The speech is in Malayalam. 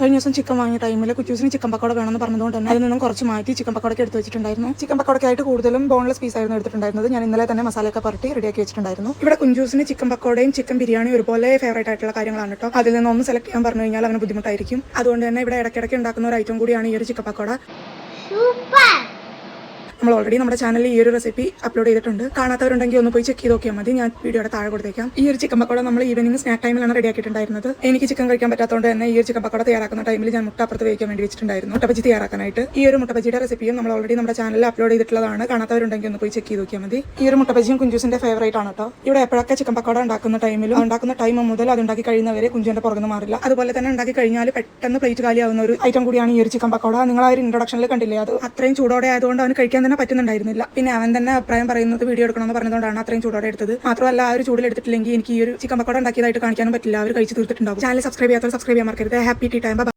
കഴിഞ്ഞ ദിവസം ചിക്കൻ വാങ്ങിയ ടൈമിൽ കുച്ചൂസിന് ചിക്കൻ പക്കോട വേണമെന്ന് പറഞ്ഞതുകൊണ്ട് തന്നെ അതിൽ നിന്നും കുറച്ച് മാറ്റി ചിക്കൻ പക്കോടയ്ക്ക് എടുത്ത് വെച്ചിട്ടുണ്ടായിരുന്നു. ചിക്കൻ പക്കോടയ്ക്കായിട്ട് കൂടുതലും ബോൺലെസ് പീസ് ആയിരുന്നു എടുത്തിട്ടുണ്ടായിരുന്നത്. ഞാൻ ഇന്നലെ തന്നെ മസാലയൊക്കെ പുരട്ടി റെഡിയാക്കി വെച്ചിട്ടുണ്ടായിരുന്നു. ഇവിടെ കുഞ്ചൂസിന് ചിക്കൻ പക്കോടയും ചിക്കൻ ബിരിയാണിയും ഒരുപോലെ ഫേവറേറ്റ് ആയിട്ടുള്ള കാര്യങ്ങളാണ് കേട്ടോ. അതിൽ നിന്ന് ഒന്ന് സെലക്ട് ചെയ്യാൻ പറഞ്ഞു കഴിഞ്ഞാൽ അവന് ബുദ്ധിമുട്ടായിരിക്കും. അതുകൊണ്ട് തന്നെ ഇവിടെ ഇടയ്ക്കിടയ്ക്ക് ഉണ്ടാക്കുന്ന ഒരു ഐറ്റം കൂടിയാണ് ഈ ഒരു ചിക്കൻ പക്കോട. നമ്മൾ ഓൾറെഡി നമ്മുടെ ചാനലിൽ ഈ ഒരു റെസിപ്പി അപ്ലോഡ് ചെയ്തിട്ടുണ്ട്. കാണാത്തവരുണ്ടെങ്കിൽ ഒന്ന് പോയി ചെക്ക് ചെയ്ത് നോക്കിയാൽ മതി. ഞാൻ വീഡിയോയുടെ താഴെ കൊടുത്തേക്കാം. ഈ ഒരു ചിക്കൻ പക്കോട നമ്മൾ ഈവനിങ് സ്നാക്ക് ടൈമിലാണ് റെഡിയാക്കിയിട്ടുണ്ടായിരുന്നത്. എനിക്ക് ചിക്കൻ കഴിക്കാൻ പറ്റാത്തതുകൊണ്ട് തന്നെ ഈ ഒരു ചിക്കൻ പക്കോട തയ്യാറാക്കുന്ന ടൈമിൽ ഞാൻ മുട്ട അപ്പുറത്ത് വേവിക്കാൻ വേണ്ടി വെച്ചിട്ടുണ്ടായിരുന്നു. മുട്ട ബജി തയ്യാറാക്കാനായിട്ട് ഈ ഒരു മുട്ട ബജിയുടെ റെസിപ്പിയും നമ്മൾ ഓൾറെഡി നമ്മുടെ ചാനലിൽ അപ്ലോഡ് ചെയ്തിട്ടുള്ളതാണ്. കാണാത്തവരുണ്ടെങ്കിൽ ഒന്ന് പോയി ചെക്ക് ചെയ്ത് നോക്കിയാൽ മതി. ഈ ഒരു മുട്ട ബജിയും കുഞ്ചൂസിന്റെ ഫേവറേറ്റ് ആണ് കേട്ടോ. ഇവിടെ എപ്പോഴൊക്കെ ചിക്കൻ പക്കോട ഉണ്ടാക്കുന്ന ടൈമിലും ഉണ്ടാക്കുന്ന ടൈം മുതൽ അത് ഉണ്ടാക്കി കഴിയുന്നവരെ കുഞ്ചുവിന്റെ പുറകുന്ന് മാറില്ല. അതുപോലെ തന്നെ ഉണ്ടാക്കി കഴിഞ്ഞാൽ പെട്ടെന്ന് പ്ലേറ്റ് കാലിയാവുന്ന ഒരു ഐറ്റം കൂടിയാണ് ഈ ഒരു ചിക്കൻ പക്കോട. നിങ്ങൾ ആ ഒരു ഇൻട്രൊഡക്ഷനിൽ കണ്ടില്ലേ, അത് അത്രയും ചൂടോടെ ആയതുകൊണ്ട് അവന് കഴിക്കാൻ തന്നെ പറ്റുന്നുണ്ടായിരുന്നില്ല. പിന്നെ അവൻ തന്നെ അഭിപ്രായം പറയുന്നത് വീഡിയോ എടുക്കണമെന്ന് പറഞ്ഞതുകൊണ്ടാണ് അത്രയും ചൂടോടെ എടുത്തത്. മാത്രമല്ല ആ ഒരു ചൂടിൽ എടുത്തിട്ടില്ലെങ്കിൽ എനിക്ക് ഈ ഒരു ചിക്കൻ പക്കോട ഉണ്ടാക്കിയതായിട്ട് കാണിക്കാനും പറ്റില്ല. അവർ കഴിച്ച് തീർത്തിട്ടുണ്ടാവും. ചാനൽ സബ്സ്ക്രൈബ് ചെയ്യാത്തവർ സബ്സ്ക്രൈബ് ചെയ്യാൻ മറക്കരുത്. Happy tea time.